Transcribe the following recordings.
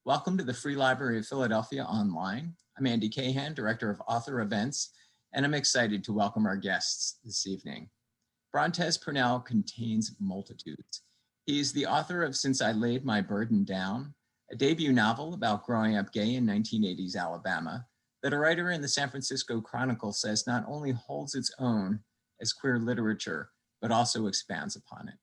Welcome to the Free Library of Philadelphia Online. I'm Andy Cahan, Director of Author Events, and I'm excited to welcome our guests this evening. Brontez Purnell contains multitudes. He is the author of Since I Laid My Burden Down, a debut novel about growing up gay in 1980s Alabama that a writer in the San Francisco Chronicle says not only holds its own as queer literature, but also expands upon it.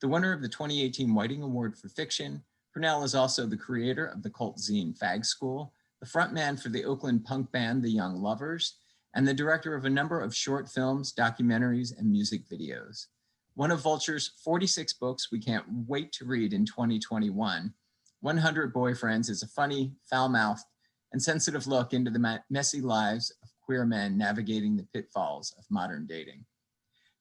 The winner of the 2018 Whiting Award for Fiction, Purnell is also the creator of the cult zine Fag School, the frontman for the Oakland punk band The Young Lovers, and the director of a number of short films, documentaries, and music videos. One of Vulture's 46 books we can't wait to read in 2021, 100 Boyfriends, is a funny, foul-mouthed, and sensitive look into the messy lives of queer men navigating the pitfalls of modern dating.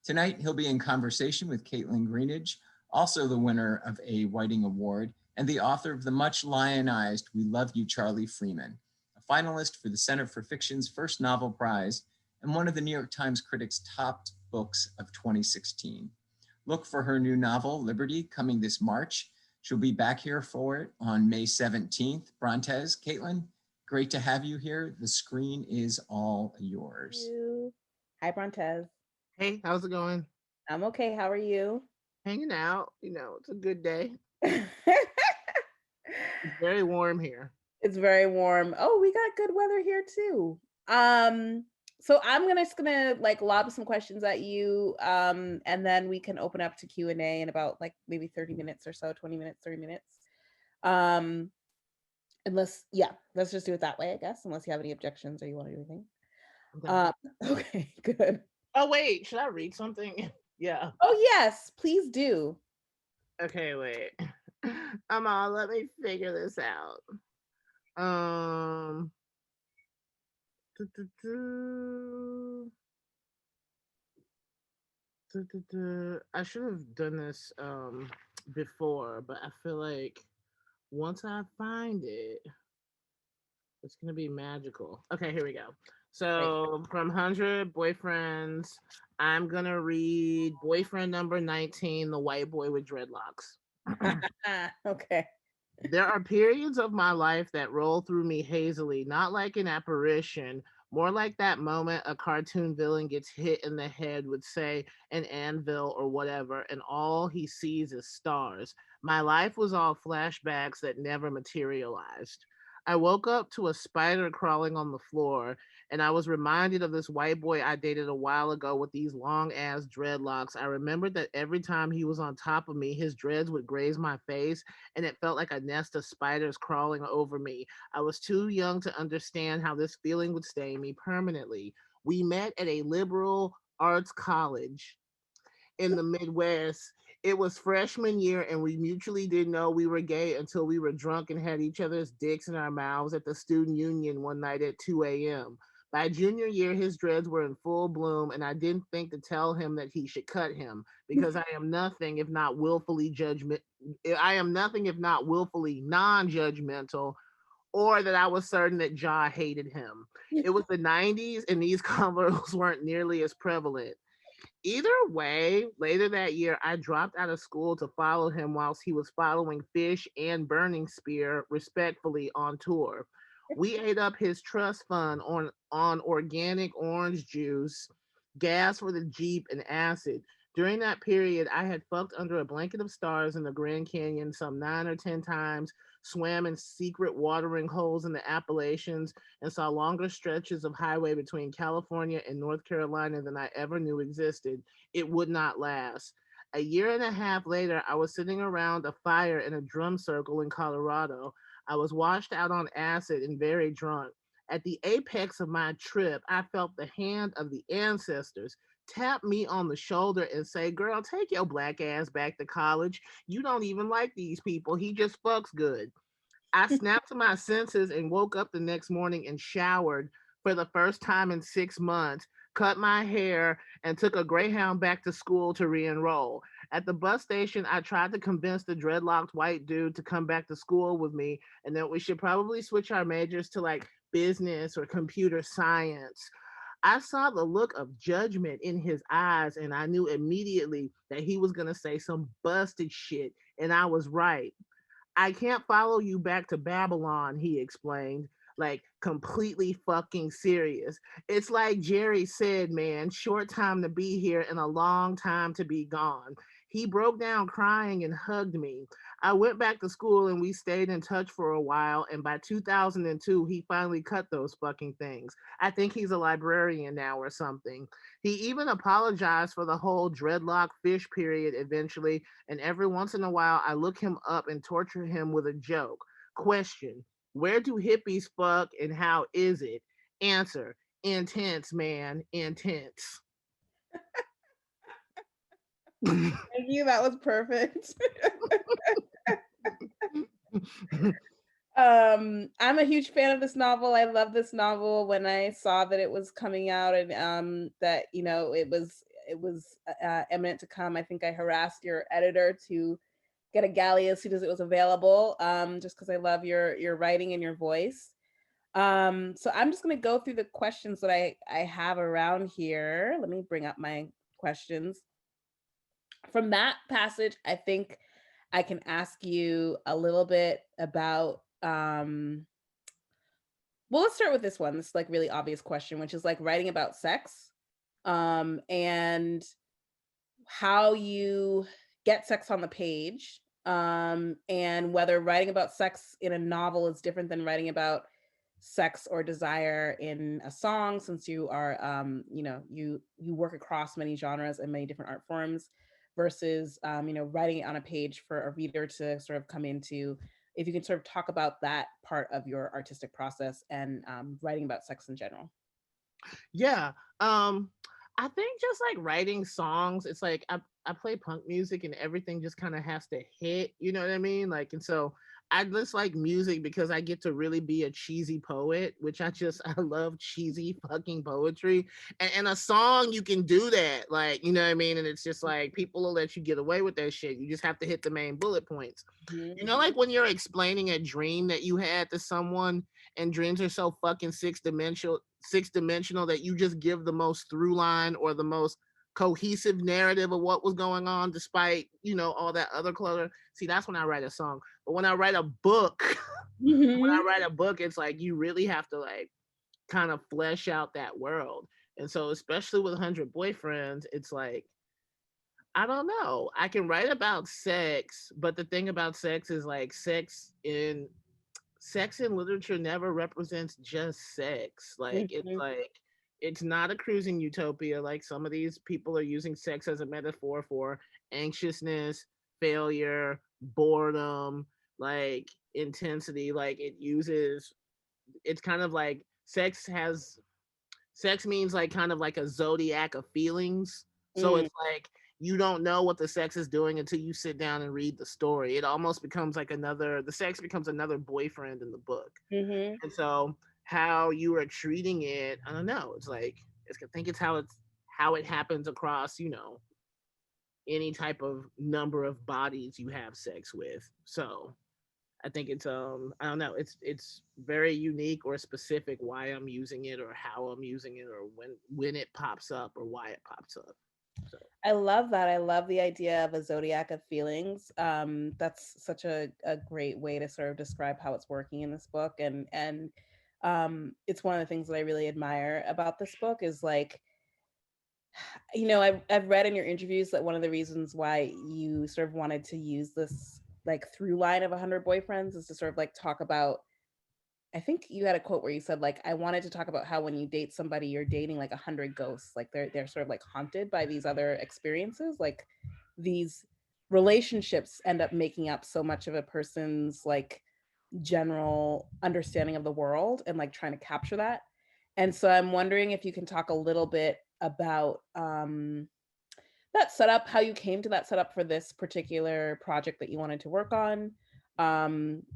Tonight, he'll be in conversation with Kaitlyn Greenidge, also the winner of a Whiting Award, and the author of the much lionized We Love You, Charlie Freeman, a finalist for the Center for Fiction's first novel prize and one of the New York Times critics' top books of 2016. Look for her new novel, Liberty, coming this March. She'll be back here for it on May 17th. Brontez, Kaitlyn, great to have you here. The screen is all yours. Thank you. Hi, Brontez. Hey, how's it going? I'm okay. How are you? Hanging out. It's a good day. It's It's very warm here. very warm. Oh, we got good weather here too. So I'm gonna like lob some questions at you, and then we can open up to Q&A in about like maybe 30 minutes or so, 20 minutes, 30 minutes. Um, let's just do it that way, I guess, unless you have any objections or you want to do anything. Okay. Okay, good. Oh wait, should I read something? Yeah. Oh yes, please do. Okay, wait. Let me figure this out. Um doo-doo-doo. Doo-doo-doo. I should have done this before, but I feel like once I find it, it's gonna be magical. Okay, here we go. Great. So from 100 boyfriends, I'm gonna read boyfriend number 19, the white boy with dreadlocks. Okay. There are periods of my life that roll through me hazily, not like an apparition, more like that moment a cartoon villain gets hit in the head with, say, an anvil or whatever, and all he sees is stars. My life was all flashbacks that never materialized. I woke up to a spider crawling on the floor, and I was reminded of this white boy I dated a while ago with these long ass dreadlocks. I remembered that every time he was on top of me, his dreads would graze my face, and it felt like a nest of spiders crawling over me. I was too young to understand how this feeling would stay in me permanently. We met at a liberal arts college in the Midwest. It was freshman year, and we mutually didn't know we were gay until we were drunk and had each other's dicks in our mouths at the student union one night at 2 a.m. By junior year, his dreads were in full bloom, and I didn't think to tell him that he should cut him because I am nothing if not willfully judgment. I am nothing if not willfully non-judgmental, or that I was certain that Ja hated him. It was the 90s, and these convos weren't nearly as prevalent. Either way, later that year, I dropped out of school to follow him whilst he was following Fish and Burning Spear, respectfully, on tour. We ate up his trust fund on organic orange juice, gas for the Jeep, and acid. During that period, I had fucked under a blanket of stars in the Grand Canyon some 9 or 10 times, swam in secret watering holes in the Appalachians, and saw longer stretches of highway between California and North Carolina than I ever knew existed. It would not last. A year and a half later, I was sitting around a fire in a drum circle in Colorado. I was washed out on acid and very drunk. At the apex of my trip, I felt the hand of the ancestors tap me on the shoulder and say, "Girl, take your black ass back to college. You don't even like these people. He just fucks good." I snapped to my senses and woke up the next morning and showered for the first time in 6 months, cut my hair, and took a Greyhound back to school to re enroll. At the bus station, I tried to convince the dreadlocked white dude to come back to school with me and that we should probably switch our majors to like business or computer science. I saw the look of judgment in his eyes, and I knew immediately that he was going to say some busted shit, and I was right. I can't follow you back to Babylon, he explained, like completely fucking serious. It's like Jerry said, man, short time to be here and a long time to be gone. He broke down crying and hugged me. I went back to school and we stayed in touch for a while. And by 2002, he finally cut those fucking things. I think he's a librarian now or something. He even apologized for the whole dreadlock fish period eventually. And every once in a while, I look him up and torture him with a joke. Question: where do hippies fuck and how is it? Answer: intense, man, intense. Thank you. That was perfect. I'm a huge fan of this novel. I love this novel. When I saw that it was coming out and that it was imminent to come, I think I harassed your editor to get a galley as soon as it was available, just because I love your writing and your voice. So I'm just gonna go through the questions that I have around here. Let me bring up my questions. From that passage, I think I can ask you a little bit about well, let's start with this one. This like really obvious question, which is like writing about sex, and how you get sex on the page, and whether writing about sex in a novel is different than writing about sex or desire in a song, since you are you work across many genres and many different art forms, versus writing it on a page for a reader to sort of come into. If you can sort of talk about that part of your artistic process and writing about sex in general. Yeah. I think just like writing songs, it's like I play punk music and everything just kind of has to hit, you know what I mean? Like, and so I just like music because I get to really be a cheesy poet, which I love cheesy fucking poetry. And a song, you can do that, like, you know what I mean? And it's just like people will let you get away with that shit. You just have to hit the main bullet points. You know, like when you're explaining a dream that you had to someone, and dreams are so fucking six dimensional that you just give the most through line or the most cohesive narrative of what was going on despite all that other clutter. See, that's when I write a song. But when I write a book when I write a book, it's like you really have to like kind of flesh out that world. And so especially with 100 boyfriends, it's like I don't know. I can write about sex, but the thing about sex is like sex in literature never represents just sex. It's not a cruising utopia. Like some of these people are using sex as a metaphor for anxiousness, failure, boredom, like intensity. It's kind of like sex means like kind of like a zodiac of feelings. So it's like you don't know what the sex is doing until you sit down and read the story. It almost becomes like the sex becomes another boyfriend in the book. And so how you are treating it, I don't know. It's like I think it's how it happens across, any type of number of bodies you have sex with. So I think it's I don't know, it's very unique or specific why I'm using it or how I'm using it or when it pops up or why it pops up. So I love that. I love the idea of a zodiac of feelings. That's such a great way to sort of describe how it's working in this book. And it's one of the things that I really admire about this book is like, I've read in your interviews that one of the reasons why you sort of wanted to use this like through line of 100 boyfriends is to sort of like talk about. I think you had a quote where you said like, I wanted to talk about how when you date somebody, you're dating like 100 ghosts. Like they're sort of like haunted by these other experiences. Like these relationships end up making up so much of a person's like general understanding of the world and like trying to capture that. And so I'm wondering if you can talk a little bit about that setup, how you came to that setup for this particular project that you wanted to work on.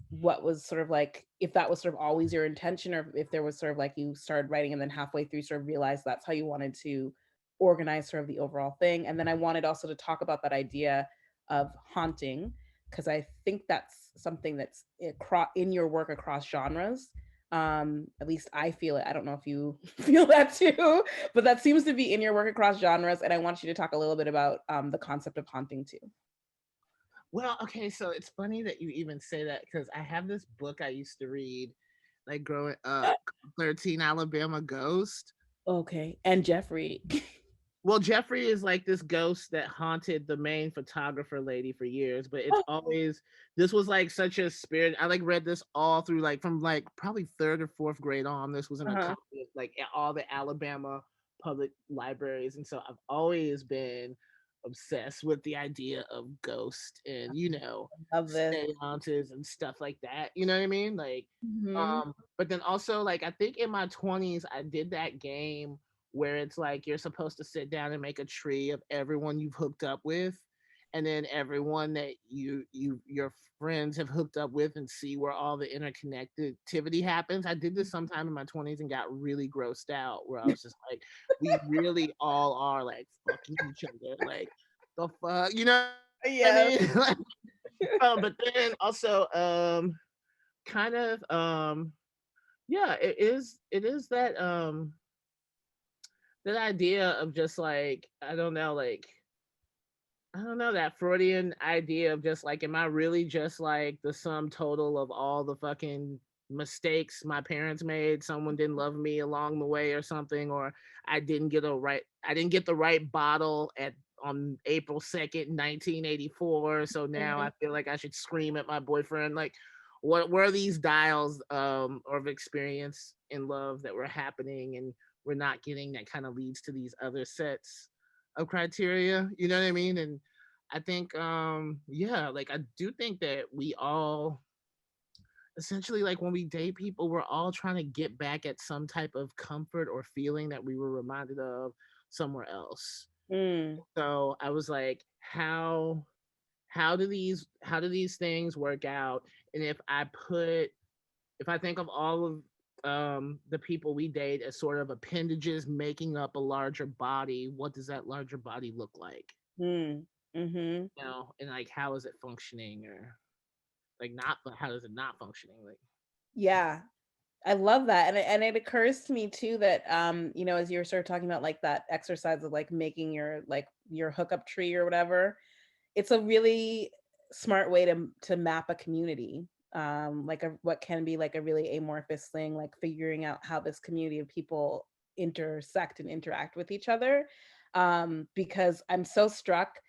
What was sort of like, if that was sort of always your intention, or if there was sort of like you started writing and then halfway through sort of realized that's how you wanted to organize sort of the overall thing. And then I wanted also to talk about that idea of haunting, because I think that's something that's in your work across genres. At least I feel it. I don't know if you feel that too, but that seems to be in your work across genres. And I want you to talk a little bit about the concept of haunting too. Well, okay, so it's funny that you even say that because I have this book I used to read like growing up, 13 Alabama Ghost. Okay. And Jeffrey. Well, Jeffrey is like this ghost that haunted the main photographer lady for years, but it's always this was like such a spirit. I like read this all through like from like probably third or fourth grade on. This was in a Uh-huh. copy of like all the Alabama public libraries, and so I've always been obsessed with the idea of ghost and Love this. seances and stuff like that. You know what I mean? Like, Mhm. but then also like I think in my 20s I did that game where it's like you're supposed to sit down and make a tree of everyone you've hooked up with, and then everyone that your friends have hooked up with, and see where all the interconnectivity happens. I did this sometime in my 20s and got really grossed out where I was just like, we really all are like fucking each other, like the fuck, you know what I Yeah. mean? Like, but then also kind of yeah, it is that that idea of just like I don't know, like I don't know, that Freudian idea of just like, am I really just like the sum total of all the fucking mistakes my parents made? Someone didn't love me along the way or something, or I didn't get the right bottle at on April 2nd, 1984. So now Mhm. I feel like I should scream at my boyfriend. Like, what were these dials of experience in love that were happening and we're not getting that kind of leads to these other sets of criteria, you know what I mean? And I think yeah, like I do think that we all essentially, like when we date people, we're all trying to get back at some type of comfort or feeling that we were reminded of somewhere else. Mm. So I was like, how do these things work out? And if I think of all of the people we date as sort of appendages making up a larger body, what does that larger body look like? Mm. Mhm. And like how is it functioning, or like not, but how is it not functioning? Like, Yeah. I love that. And it occurs to me too that as you were sort of talking about like that exercise of like making your hookup tree or whatever, it's a really smart way to map a community. Like what can be like a really amorphous thing, like figuring out how this community of people intersect and interact with each other. Because I'm so struck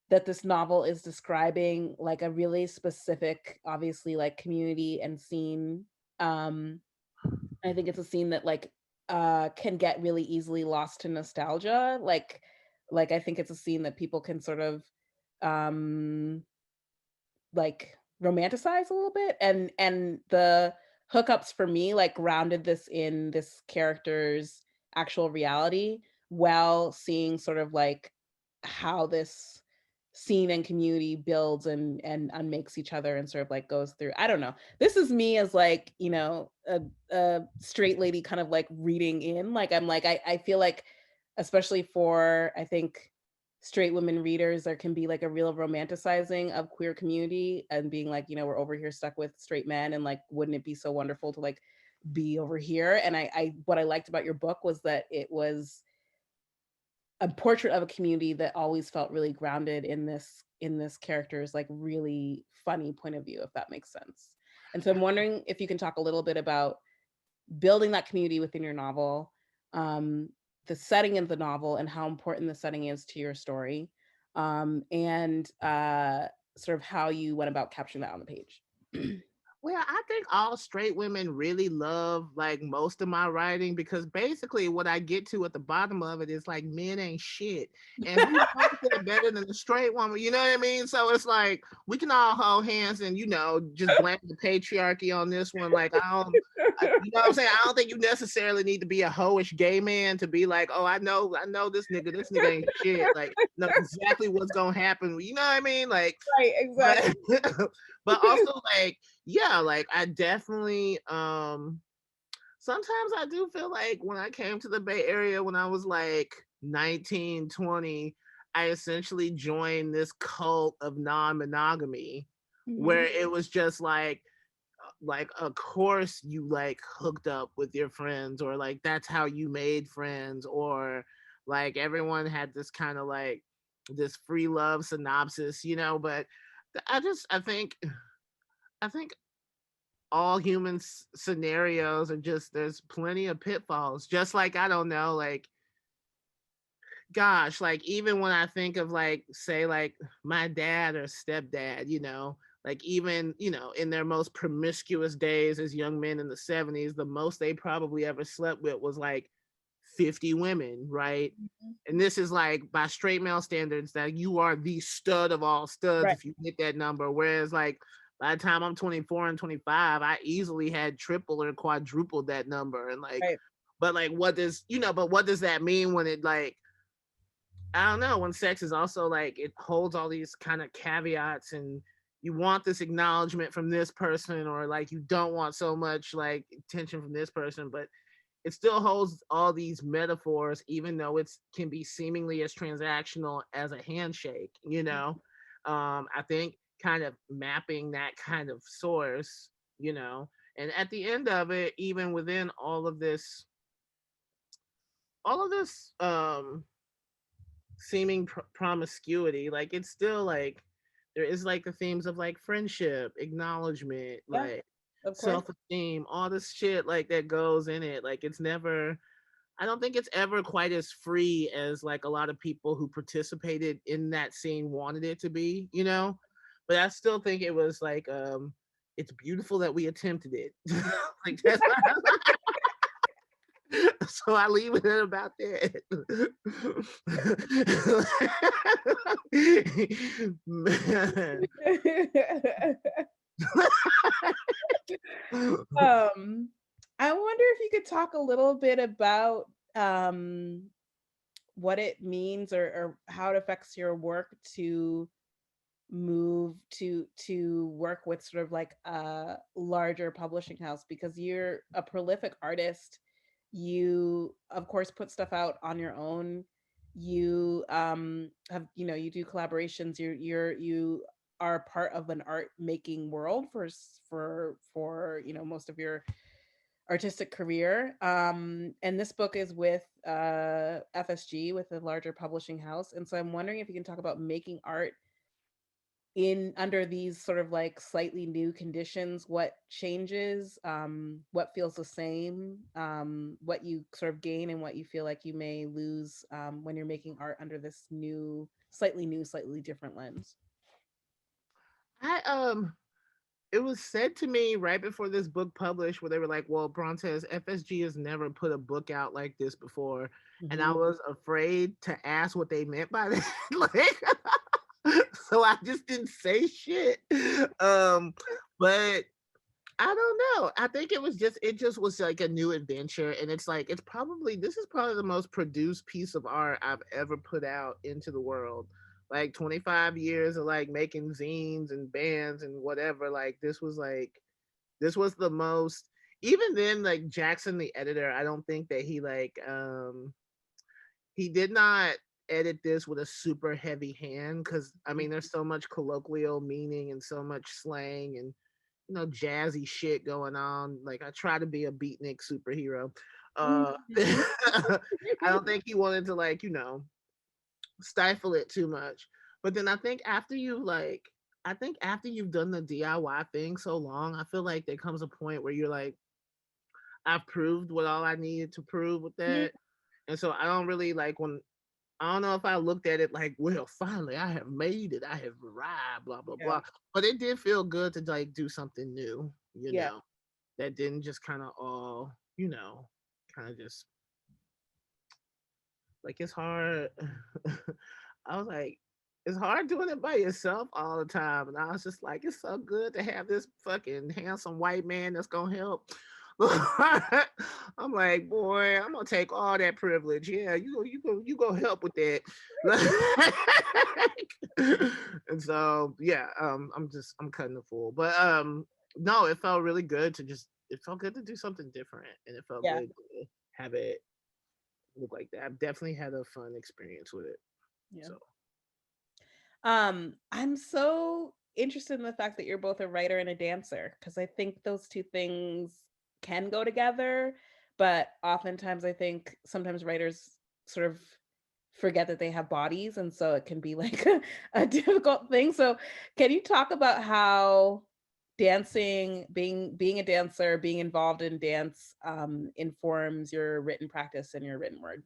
that this novel is describing like a really specific, obviously like community and scene. Um, I think it's a scene that like can get really easily lost to nostalgia. Like I think it's a scene that people can sort of um like romanticize a little bit, and the hookups for me like grounded this in this character's actual reality while seeing sort of like how this scene and community builds and unmakes each other and sort of like goes through. I don't know, this is me as like a straight lady kind of like reading in, like I'm like I feel like especially for I think straight women readers, there can be like a real romanticizing of queer community and being like, we're over here stuck with straight men, and like, wouldn't it be so wonderful to like be over here? And I what I liked about your book was that it was a portrait of a community that always felt really grounded in this character's like really funny point of view, if that makes sense. And so I'm wondering if you can talk a little bit about building that community within your novel, um, the setting of the novel and how important the setting is to your story, and sort of how you went about capturing that on the page. well, I think all straight women really love like most of my writing because basically what I get to at the bottom of it is like men ain't shit. And who knows that better than a straight woman? You know what I mean? So it's like we can all hold hands and just blame the patriarchy on this one. Like you know what I'm saying? I don't think you necessarily need to be a hoish gay man to be like, oh, I know this nigga ain't shit. Like, know exactly what's gonna happen. You know what I mean? Like, Right, but exactly. but also like yeah, like I definitely sometimes I do feel like when I came to the Bay Area when I was like 19, 20, I essentially joined this cult of non-monogamy where Mhm. it was just like of course you like hooked up with your friends, or like that's how you made friends, or like everyone had this kind of like this free love synopsis, but I think all human scenarios are just, there's plenty of pitfalls. Just like, I don't know, like, gosh, like, even when I think of, like, say, like, my dad or stepdad, like, even, in their most promiscuous days as young men in the 70s, the most they probably ever slept with was like 50 women, right? Mhm. And this is like, by straight male standards, that you are the stud of all studs Right. if you hit that number. Whereas, like, by the time I'm 24 and 25, I easily had triple or quadrupled that number. And like, Right. but like, what does that mean when it, like, I don't know, when sex is also like, it holds all these kind of caveats, and you want this acknowledgement from this person, or like, you don't want so much like attention from this person, but it still holds all these metaphors, even though it's can be seemingly as transactional as a handshake. I think kind of mapping that kind of source, and at the end of it, even within all of this seeming promiscuity, like, it's still like, there is like the themes of like friendship, acknowledgement, Yeah, like of course. self-esteem, all this shit like that goes in it. Like, it's never, I don't think it's ever quite as free as like a lot of people who participated in that scene wanted it to be. But I still think it was like, it's beautiful that we attempted it. Like, that's so I leave it at about that. Man. um I wonder if you could talk a little bit about what it means, or how it affects your work to move to work with sort of like a larger publishing house, because you're a prolific artist. You of course put stuff out on your own. You have, you do collaborations. You are part of an art making world for most of your artistic career. And this book is with FSG, with a larger publishing house. And so I'm wondering if you can talk about making art in under these sort of like slightly new conditions. What changes, what feels the same, what you sort of gain, and what you feel like you may lose when you're making art under this new, slightly different lens. I It was said to me right before this book published, where they were like, well, Brontez, FSG has never put a book out like this before. And I Mhm. was afraid to ask what they meant by that. Like, so I just didn't say shit. But I don't know. I think it just was like a new adventure. And it's like, this is probably the most produced piece of art I've ever put out into the world. Like, 25 years of like making zines and bands and whatever. This was the most, even then, like, Jackson, the editor, I don't think that he did not edit this with a super heavy hand, because I mean, there's so much colloquial meaning and so much slang and jazzy shit going on. Like, I try to be a beatnik superhero. Mhm. I don't think he wanted to, like, stifle it too much. But then I think after you've done the DIY thing so long, I feel like there comes a point where you're like, I've proved what all I needed to prove with Mhm. that. And so I don't really like, when I don't know if I looked at it like, well, finally I have made it. I have arrived, blah, blah, Yeah. blah. But it did feel good to like do something new, Yeah. that didn't just kind of all, kind of just like, it's hard. I was like, it's hard doing it by yourself all the time. And I was just like, it's so good to have this fucking handsome white man that's gonna help. I'm like, boy, I'm gonna take all that privilege. Yeah, you go help with that. And so yeah, I'm cutting the fool. But no, it felt really good it felt good to do something different, and it felt Yeah. good to have it look like that. I've definitely had a fun experience with it. Yeah. So I'm so interested in the fact that you're both a writer and a dancer, because I think those two things can go together, but oftentimes I think sometimes writers sort of forget that they have bodies, and so it can be like a difficult thing. So can you talk about how dancing, being a dancer, being involved in dance, informs your written practice and your written word?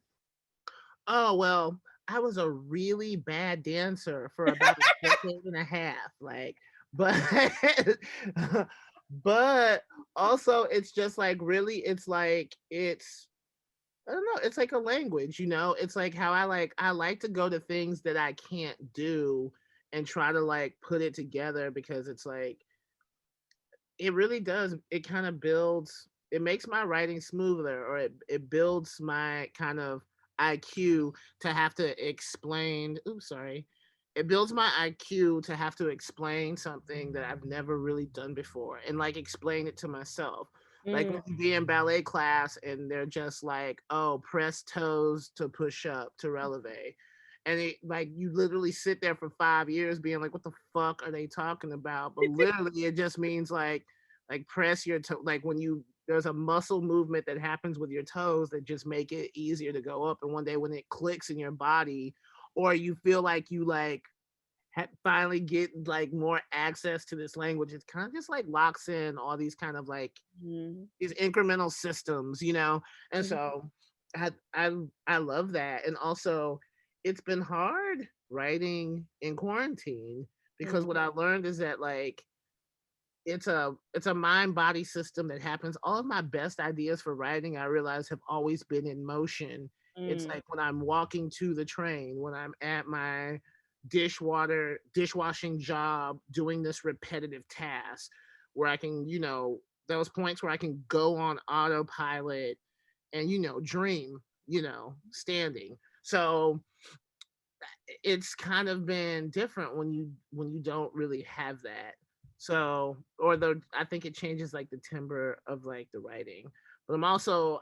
Oh, well, I was a really bad dancer for about a decade and a half. Like, but but also it's just like really it's like it's I don't know, it's like a language, you know? It's like how I like to go to things that I can't do and try to like put it together because it's like it really does. It kind of builds, it makes my writing smoother, or it builds my kind of IQ to have to explain. Oops, sorry. It builds my IQ to have to explain something that I've never really done before and like explain it to myself. Like Mm, when you be in ballet class and they're just like, oh, press toes to push up to releve. And it, like you literally sit there for 5 years being like, what the fuck are they talking about? But literally it just means like press your toe, like when you there's a muscle movement that happens with your toes that just make it easier to go up. And one day when it clicks in your body, or you feel like you like finally get like more access to this language, it kind of just like locks in all these kind of like mhm, these incremental systems, you know. And mhm, so I I I love that. And also it's been hard writing in quarantine because mhm, what I learned is that like it's a mind body system that happens. All of my best ideas for writing, I realize, have always been in motion. It's mm, like when I'm walking to the train, when I'm at my dishwashing job doing this repetitive task where I can, you know, those points where I can go on autopilot and, you know, dream, you know, standing. So it's kind of been different when you don't really have that. So, or the I think it changes like the timbre of like the writing. But I'm also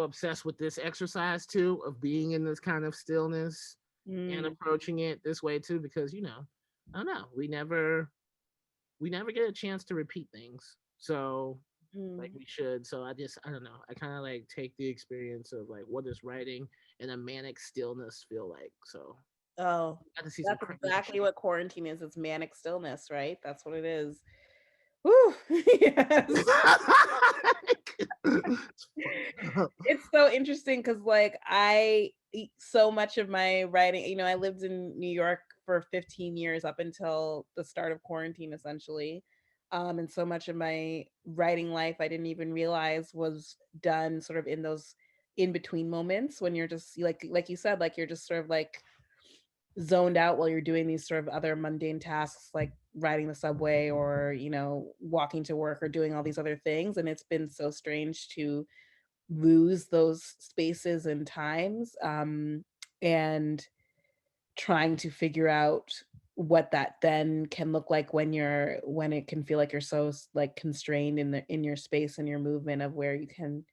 obsessed with this exercise too of being in this kind of stillness and mm, approaching it this way too because you know, I don't know, we never get a chance to repeat things. So like mm. we should. So I don't know. I kind of like take the experience of like what does writing in a manic stillness feel like. So Oh, got to see some that's crazy exactly shit. what quarantine is. It's manic stillness, right? That's what it is. Whew. Yes. It's fucked up. It's so interesting because like so much of my writing, I lived in New York for 15 years up until the start of quarantine essentially. And so much of my writing life I didn't even realize was done sort of in those in between moments when you're just like you said, like you're just sort of like zoned out while you're doing these sort of other mundane tasks like riding the subway or walking to work or doing all these other things. And it's been so strange to lose those spaces and times, and trying to figure out what that then can look like when it can feel like you're so like constrained in your space and your movement of where you can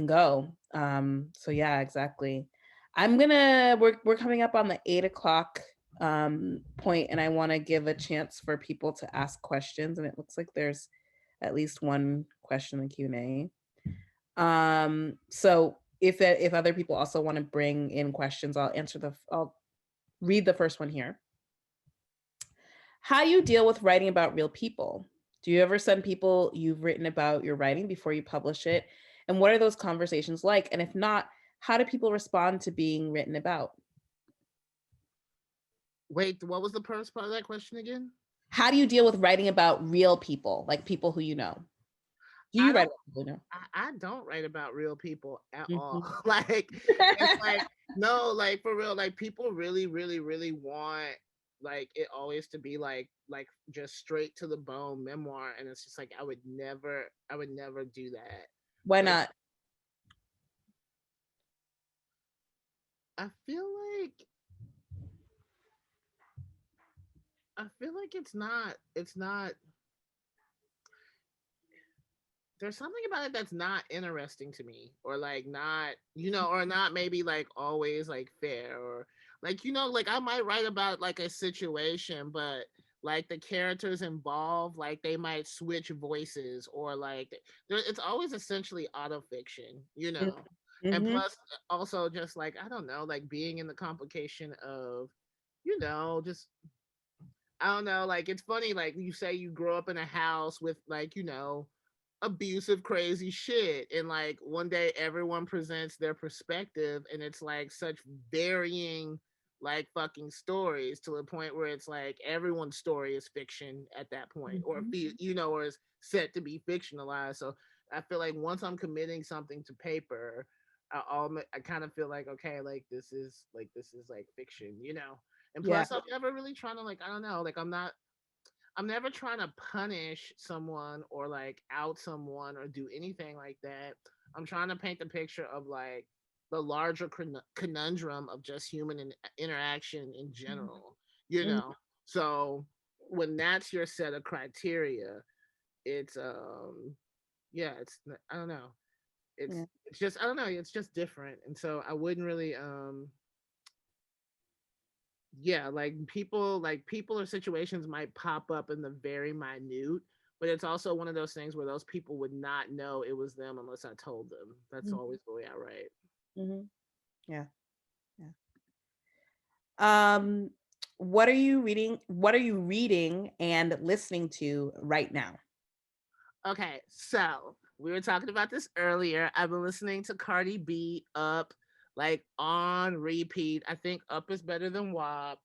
go. So yeah, exactly. We're coming up on the 8 o'clock point, and I want to give a chance for people to ask questions. And it looks like there's at least one question in Q&A. So if other people also want to bring in questions, I'll read the first one here. How do you deal with writing about real people? Do you ever send people you've written about your writing before you publish it? And what are those conversations like? And if not, how do people respond to being written about? Wait, what was the first part of that question again? How do you deal with writing about real people, like people who you know? Do I you write don't about people you know? I don't write about real people at all. Mhm. Like it's like no, like for real, like people really, really, really want like it always to be like just straight to the bone memoir. And it's just like I would never do that. Why Like not? I feel like I feel like it's not there's something about it that's not interesting to me or like not or not maybe like always like fair or like like I might write about like a situation but like the characters involved like they might switch voices or like it's always essentially autofiction. And Mm-hmm. plus also just like, I don't know, like being in the complication of, you know, just I don't know, like it's funny, like you say you grow up in a house with like, you know, abusive, crazy shit. And like one day everyone presents their perspective and it's like such varying like fucking stories to the point where it's like everyone's story is fiction at that point, or Mm-hmm. you know, or is set to be fictionalized. So I feel like once I'm committing something to paper, I kind of feel like, okay, like this is like fiction, you know. And Yeah. plus I'm never really trying to like, I don't know, like I'm never trying to punish someone or like out someone or do anything like that. I'm trying to paint the picture of like the larger conundrum of just human interaction in general, you Mm-hmm. know. So when that's your set of criteria, it's yeah, it's I don't know. Yeah. It's just I don't know, it's just different. And so I wouldn't really yeah, like people or situations might pop up in the very minute, but it's also one of those things where those people would not know it was them unless I told them. That's always the way I write. Mm-hmm. Yeah. Yeah. Um, what are you reading? What are you reading and listening to right now? Okay, so we were talking about this earlier. I've been listening to Cardi B Up like on repeat. I think Up is better than WAP.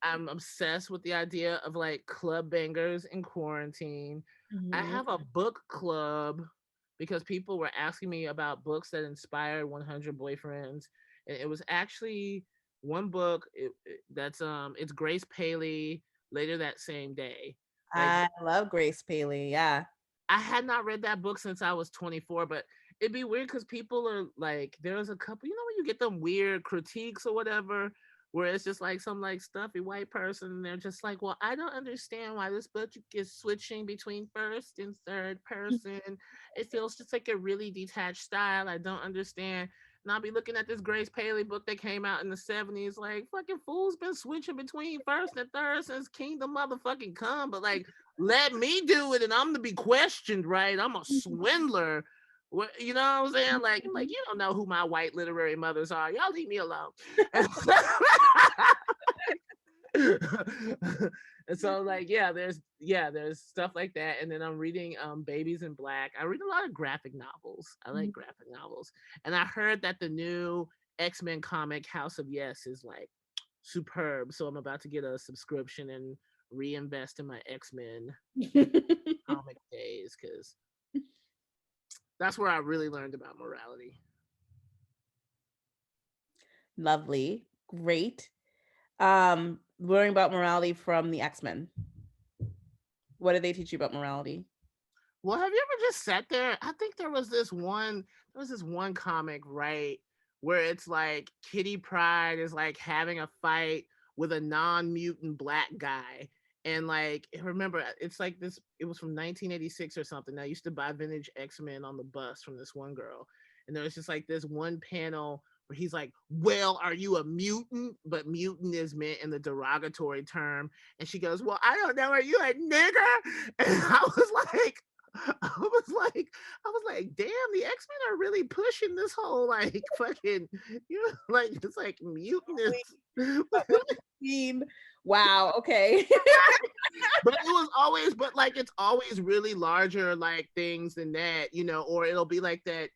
I'm obsessed with the idea of like club bangers in quarantine. I Mhm. have a book club because people were asking me about books that inspired 100 boyfriends, and it was actually one book that's it's Grace Paley, Later That Same Day. Like I love Grace Paley. Yeah. I had not read that book since I was 24, but it'd be weird because people are like, there's a couple, you know, when you get them weird critiques or whatever, where it's just like some like stuffy white person, and they're just like, well, I don't understand why this book is switching between first and third person. It feels just like a really detached style. I don't understand. And I'll be looking at this Grace Paley book that came out in the 70s, like, fucking fool's been switching between first and third since Kingdom motherfucking Come. But like, let me do it and I'm to be questioned, right? I'm a swindler. What, you know what I'm saying? Like you don't know who my white literary mothers are. Y'all leave me alone. And and so like there's stuff like that. And then I'm reading Babies in Black. I read a lot of graphic novels. I like graphic novels. And I heard that the new X-Men comic House of Yes is like superb. So I'm about to get a subscription and reinvest in my X-Men comic days because that's where I really learned about morality. Lovely. Great. Learning about morality from the X-Men. What did they teach you about morality? Well, have you ever just sat there? I think there was this one comic, right, where it's like Kitty Pryde is like having a fight with a non-mutant black guy. And like, remember, it's like this, it was from 1986 or something. I used to buy vintage X-Men on the bus from this one girl. And there was just like this one panel where he's like, well, are you a mutant? But mutant is meant in the derogatory term. And she goes, well, I don't know. Are you a nigger? And I was like, damn, the X-Men are really pushing this whole like fucking, you know, like it's like mutinous. What do you mean? Wow. Okay. But it was always, but like it's always really larger like things than that, you know, or it'll be like that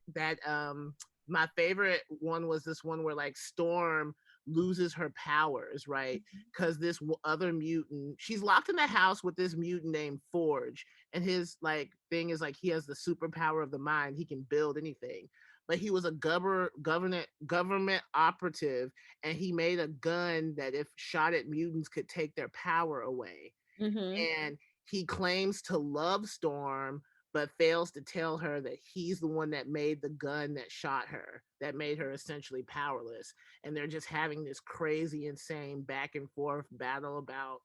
my favorite one was this one where like Storm loses her powers, right? Because this other mutant, she's locked in the house with this mutant named Forge, and his like thing is like he has the superpower of the mind, he can build anything. But he was a government operative, and he made a gun that if shot at mutants could take their power away. Hmm. And he claims to love Storm, but fails to tell her that he's the one that made the gun that shot her, that made her essentially powerless. And they're just having this crazy, insane back and forth battle about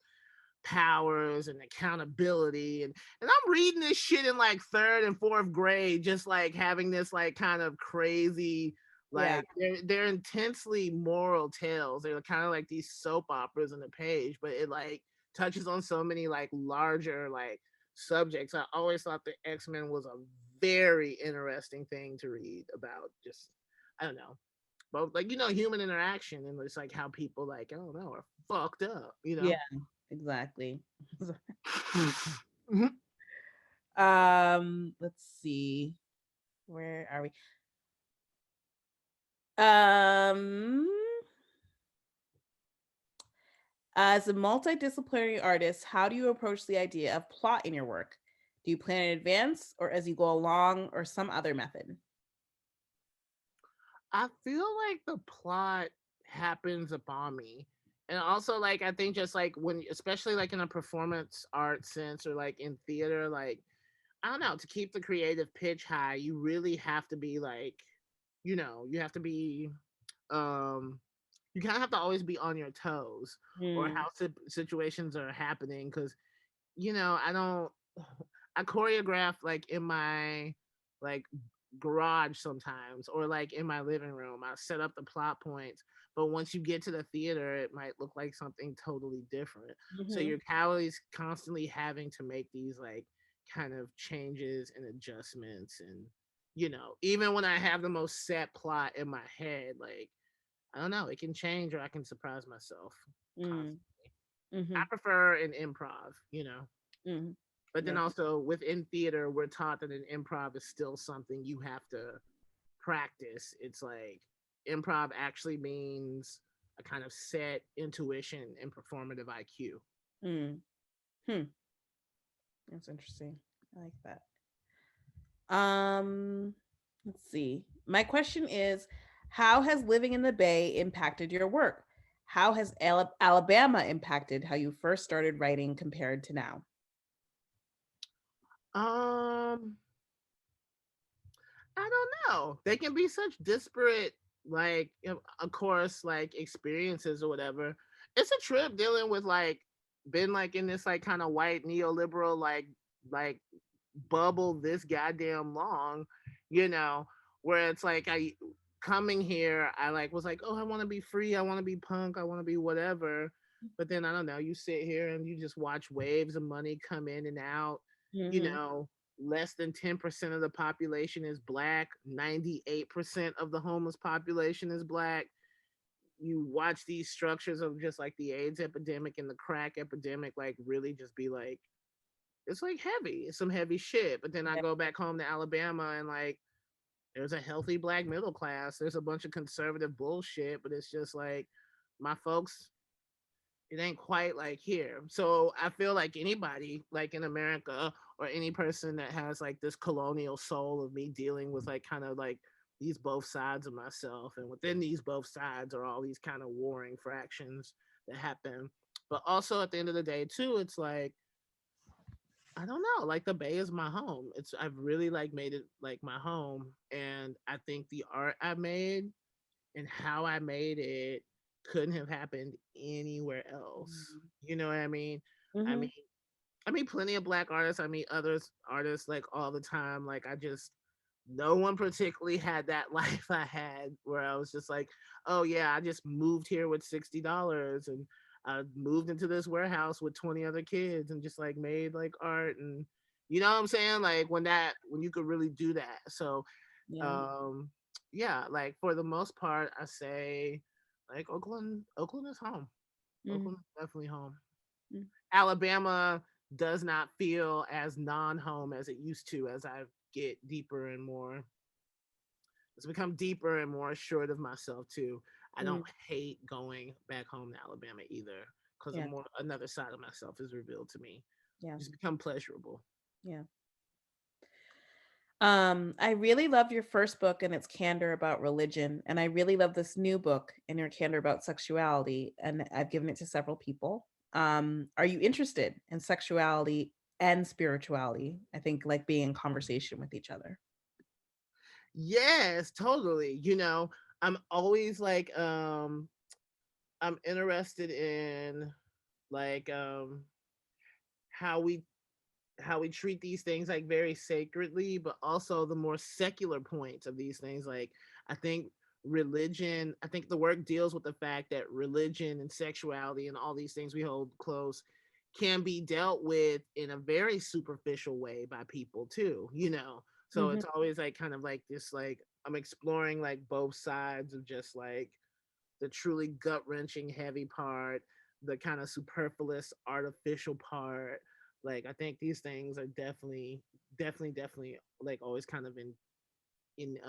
powers and accountability. And I'm reading this shit in like third and fourth grade, just like having this like kind of crazy, Yeah. like they're intensely moral tales. They're kind of like these soap operas on the page, but it like touches on so many like larger like subjects. I always thought the X-Men was a very interesting thing to read about. Just, I don't know, but like, human interaction, and it's like how people, like, I don't know, are fucked up. Yeah, exactly. Mhm. Let's see. Where are we? Um, as a multidisciplinary artist, how do you approach the idea of plot in your work? Do you plan in advance or as you go along or some other method? I feel like the plot happens upon me. And also, like, I think just like when, especially like in a performance art sense, or like in theater, like, I don't know, to keep the creative pitch high, you really have to be like, you have to be, um, you kind of have to always be on your toes, or Mm, how situations are happening. Cause, I don't, I choreograph like in my, like, garage sometimes, or like in my living room. I set up the plot points, but once you get to the theater, it might look like something totally different. So mhm, you're always constantly having to make these like kind of changes and adjustments, and even when I have the most set plot in my head, like, I don't know, it can change, or I can surprise myself mm, constantly. I mhm, prefer an improv. mhm. But then Yeah. also within theater, we're taught that an improv is still something you have to practice. It's like improv actually means a kind of set intuition and performative IQ. Mm. Hmm. That's interesting. I like that. Let's see. My question is, how has living in the Bay impacted your work? How has Alabama impacted how you first started writing compared to now? Um, I don't know. They can be such disparate, like, of course, like experiences or whatever. It's a trip dealing with like been like in this like kind of white neoliberal like bubble this goddamn long, you know, where it's like I coming here, I like was like, oh, I want to be free, I want to be punk, I want to be whatever. But then I don't know, you sit here and you just watch waves of money come in and out, you Hmm. know, less than 10% of the population is black, 98% of the homeless population is black. You watch these structures of just like the AIDS epidemic and the crack epidemic like really just be like, it's like heavy. It's some heavy shit. But then I Yeah. go back home to Alabama and like there's a healthy black middle class. There's a bunch of conservative bullshit, but it's just like my folks, it ain't quite like here. So I feel like anybody like in America, or any person that has like this colonial soul of me dealing with like kind of like these both sides of myself, and within these both sides are all these kind of warring fractions that happen. But also at the end of the day too, it's like I don't know. Like the Bay is my home. I've really like made it like my home, and I think the art I made and how I made it couldn't have happened anywhere else. You know what I mean? I Hmm. mean, I meet plenty of black artists. I meet others artists like all the time. Like I just no one particularly had that life I had where I was just like, oh yeah, I just moved here with $60 and I moved into this warehouse with 20 other kids and just like made like art, and you know what I'm saying? Like when you could really do that. So Yeah. um yeah, like for the most part I say like Oakland is home. Mm-hmm. Oakland is definitely home. Alabama does not feel as non-home as it used to as I get deeper and more. It's become deeper and more assured of myself too. I Mm-hmm. don't hate going back home to Alabama either, because Yeah. more another side of myself is revealed to me. Yeah. It's become pleasurable. Yeah. I really loved your first book and its candor about religion, and I really love this new book and your candor about sexuality, and I've given it to several people. Are you interested in sexuality and spirituality? I think like being in conversation with each other. Yes, totally. I'm always like I'm interested in like how we how we treat these things like very sacredly, but also the more secular points of these things. Like I think I think the work deals with the fact that religion and sexuality and all these things we hold close can be dealt with in a very superficial way by people too. So it's always like kind of like this, like I'm exploring like both sides of just like the truly gut wrenching heavy part, the kind of superfluous artificial part. Like I think these things are definitely like always kind of in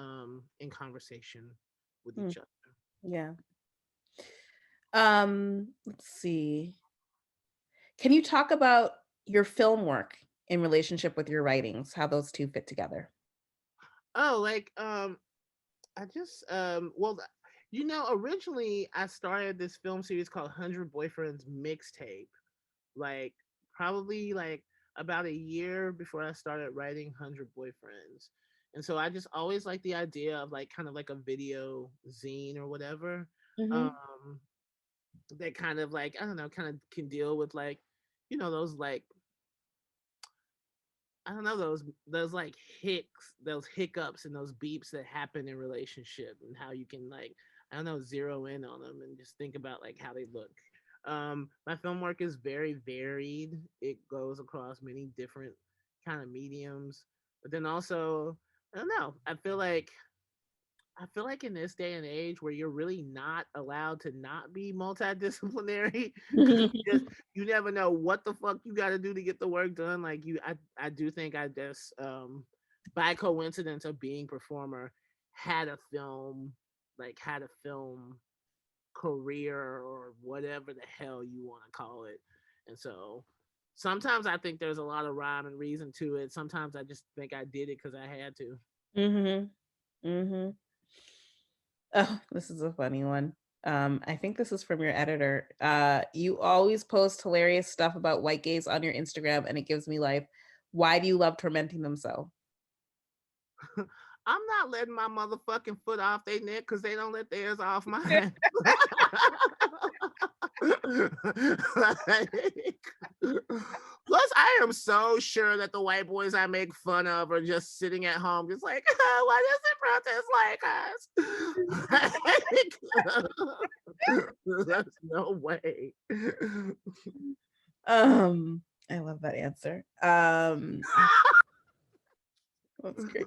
conversation with Mm, each other. yeah. Let's see. Can you talk about your film work in relationship with your writings, how those two fit together? Oh, like I just well, originally I started this film series called 100 Boyfriends Mixtape, like probably like about a year before I started writing 100 Boyfriends. And so I just always like the idea of like kind of like a video zine or whatever. Mm-hmm. Um that kind of like, I don't know, kind of can deal with like, those like, I don't know, those like those hiccups and those beeps that happen in relationship, and how you can like, I don't know, zero in on them and just think about like how they look. My film work is very varied. It goes across many different kind of mediums, but then also, I don't know. I feel like in this day and age where you're really not allowed to not be multidisciplinary, because you never know what the fuck you got to do to get the work done. Like I do think I just by coincidence of being performer had a film career or whatever the hell you want to call it. And so sometimes I think there's a lot of rhyme and reason to it. Sometimes I just think I did it because I had to. Mm-hmm. Mm-hmm. Oh, this is a funny one. I think this is from your editor. You always post hilarious stuff about white gays on your Instagram, and it gives me life. Why do you love tormenting them so? I'm not letting my motherfucking foot off their neck because they don't let theirs off mine. Like, plus, I am so sure that the white boys I make fun of are just sitting at home, just like, why doesn't protest like us? Like, there's no way. I love that answer. That's great.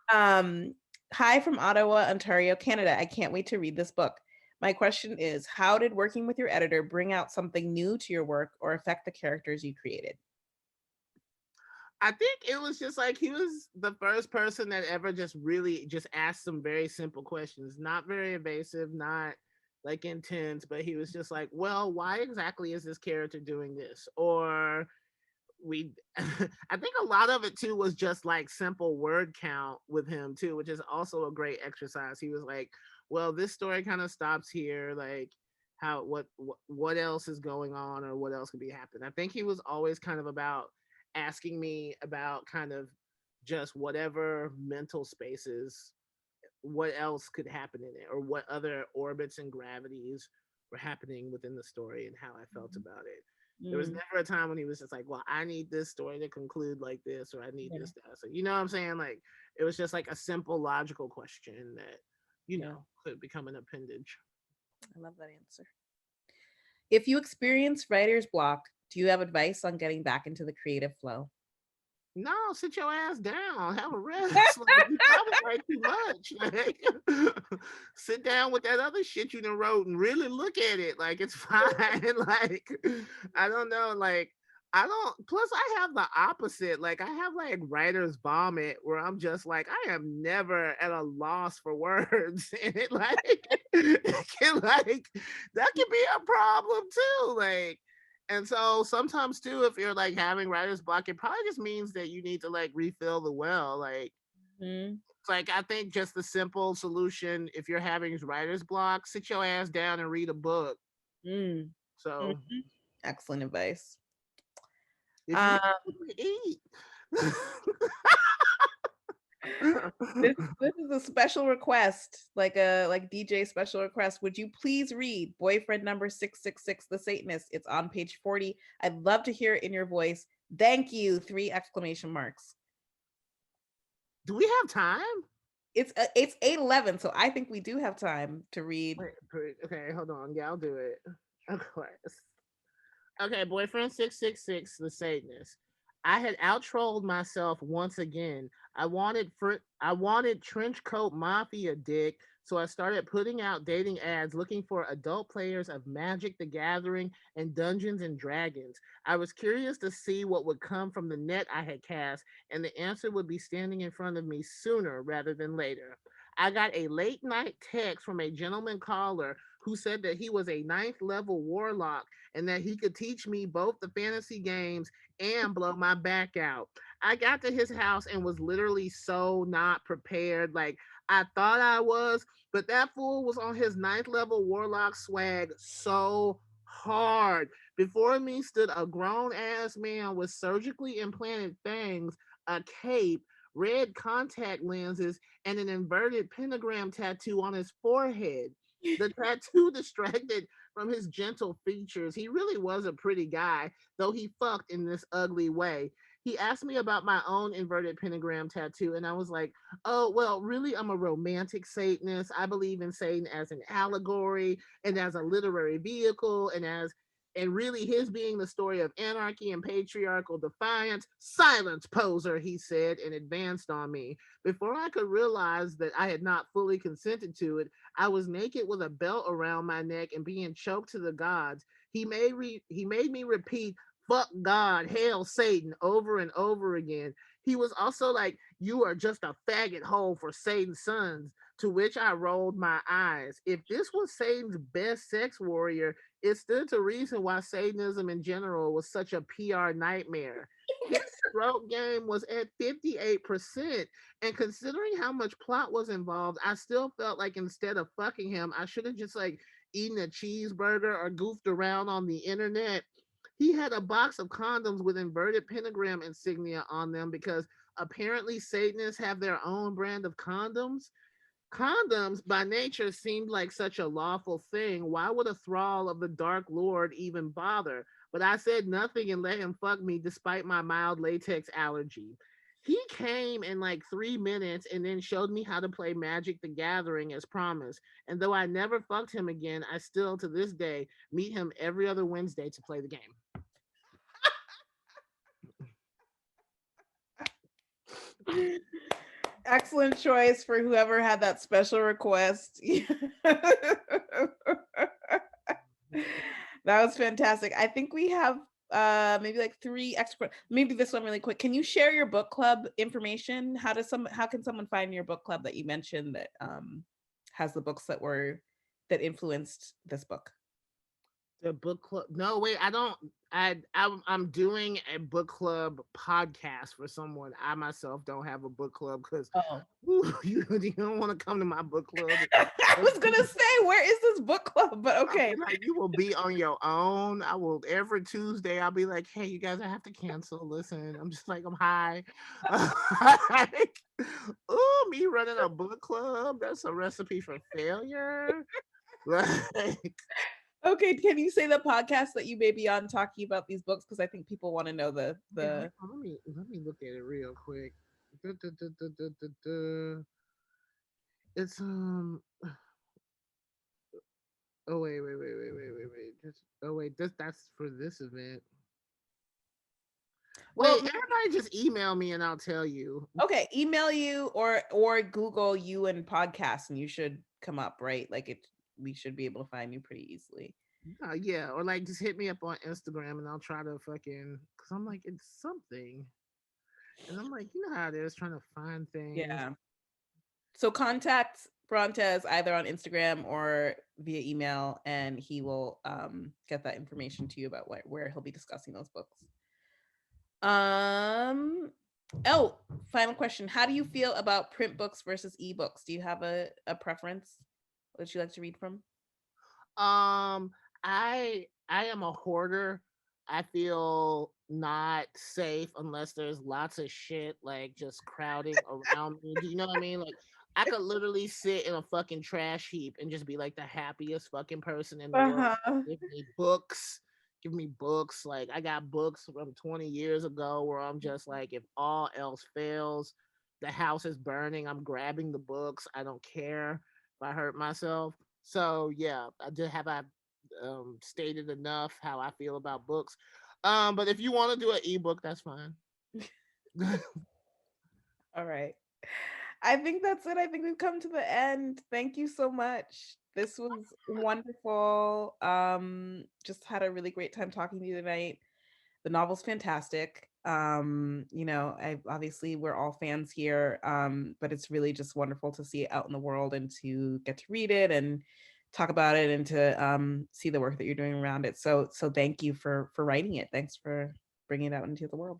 Hi from Ottawa, Ontario, Canada. I can't wait to read this book. My question is, how did working with your editor bring out something new to your work or affect the characters you created? I think it was just like he was the first person that ever just really just asked some very simple questions, not very evasive, not like intense, but he was just like, well, why exactly is this character doing this? Or we I think a lot of it too was just like simple word count with him too, which is also a great exercise. He was like, well, this story kind of stops here, like how what else is going on or what else could be happening. I think he was always kind of about asking me about kind of just whatever mental spaces, what else could happen in it, or what other orbits and gravities were happening within the story and how I felt about it. There was Mm, never a time when he was just like, well, I need this story to conclude like this, or I need yeah, this to so you know what I'm saying? Like it was just like a simple logical question that, yeah, could become an appendage. I love that answer. If you experience writer's block, do you have advice on getting back into the creative flow? No, sit your ass down. Have a rest. Like you probably write too much. Like sit down with that other shit you done wrote and really look at it. Like it's fine. Like I don't know. Like I don't. Plus, I have the opposite. Like I have like writer's vomit, where I'm just like I am never at a loss for words, and it like it can like that can be a problem too. Like and so sometimes too, if you're like having writer's block, it probably just means that you need to like refill the well. Like Mhm. it's like I think just the simple solution if you're having writer's block, sit your ass down and read a book. Mm, So mhm. Excellent advice. if you Um, eat. this is a special request, like DJ special request. Would you please read Boyfriend Number 666, The Satanist? It's on page 40. I'd love to hear it in your voice. Thank you. 3 exclamation marks. Do we have time? It's 8:11, so I think we do have time to read. Okay, hold on. Yeah, I'll do it. Of course. Okay, boyfriend 666, the Satanist. I had out-trolled myself once again. I wanted trench coat mafia dick, so I started putting out dating ads looking for adult players of Magic the Gathering and Dungeons and Dragons. I was curious to see what would come from the net I had cast, and the answer would be standing in front of me sooner rather than later. I got a late night text from a gentleman caller who said that he was a ninth level warlock and that he could teach me both the fantasy games and blow my back out. I got to his house and was literally so not prepared. Like, I thought I was, but that fool was on his ninth level warlock swag so hard. Before me stood a grown ass man with surgically implanted fangs, a cape, red contact lenses, and an inverted pentagram tattoo on his forehead. The tattoo distracted from his gentle features. He really was a pretty guy, though he fucked in this ugly way. He asked me about my own inverted pentagram tattoo, and I was like, oh, well, really, I'm a romantic Satanist. I believe in Satan as an allegory and as a literary vehicle, and really his being the story of anarchy and patriarchal defiance. Silence, poser, he said, and advanced on me. Before I could realize that I had not fully consented to it, I was naked with a belt around my neck and being choked to the gods. He made me repeat "fuck God, hail Satan" over and over again. He was also like, "You are just a faggot hole for Satan's sons." To which I rolled my eyes. If this was Satan's best sex warrior, it stood to reason why Satanism in general was such a PR nightmare. His stroke game was at 58%. And considering how much plot was involved, I still felt like instead of fucking him, I should have just like eaten a cheeseburger or goofed around on the internet. He had a box of condoms with inverted pentagram insignia on them because apparently Satanists have their own brand of condoms. Condoms by nature seemed like such a lawful thing. Why would a thrall of the Dark Lord even bother? But I said nothing and let him fuck me despite my mild latex allergy. He came in like 3 minutes and then showed me how to play Magic the Gathering as promised. And though I never fucked him again, I still to this day meet him every other Wednesday to play the game. Excellent choice for whoever had that special request. That was fantastic. I think we have maybe like three extra, maybe this one really quick. Can you share your book club information? How can someone find your book club that you mentioned that has the books that influenced this book? The book club. No, wait, I don't. I'm doing a book club podcast for someone. I myself don't have a book club because Oh. you don't want to come to my book club. I was gonna say, where is this book club? But okay. Like, you will be on your own. I will every Tuesday. I'll be like, hey, you guys, I have to cancel. Listen, I'm just like, I'm high. Like, oh, me running a book club. That's a recipe for failure. Like, Okay, can you say the podcast that you may be on talking about these books? Because I think people want to know the yeah, let me look at it real quick. Du- du- du- du- du- du- du. It's oh wait. Oh wait, that's for this event. Wait, well, everybody just email me and I'll tell you. okay, email you or Google you and podcast and you should come up, right? Like we should be able to find you pretty easily. Yeah, or like just hit me up on Instagram and I'll try to fucking, cause I'm like, it's something, and I'm like, you know how it is trying to find things. Yeah. So contact Brontez either on Instagram or via email, and he will get that information to you about where he'll be discussing those books. Oh, final question. How do you feel about print books versus ebooks? Do you have a preference that you like to read from? I am a hoarder. I feel not safe unless there's lots of shit like just crowding around me. Do you know what I mean? Like, I could literally sit in a fucking trash heap and just be like the happiest fucking person in the world. Uh-huh. Give me books. Give me books. Like, I got books from 20 years ago where I'm just like, if all else fails, the house is burning, I'm grabbing the books. I don't care if I hurt myself. So yeah, I stated enough how I feel about books. But if you want to do an ebook, that's fine. All right. I think that's it. I think we've come to the end. Thank you so much. This was wonderful. Just had a really great time talking to you tonight. The novel's fantastic. I obviously we're all fans here, but it's really just wonderful to see it out in the world and to get to read it and talk about it and to see the work that you're doing around it. So thank you for writing it. Thanks for bringing it out into the world.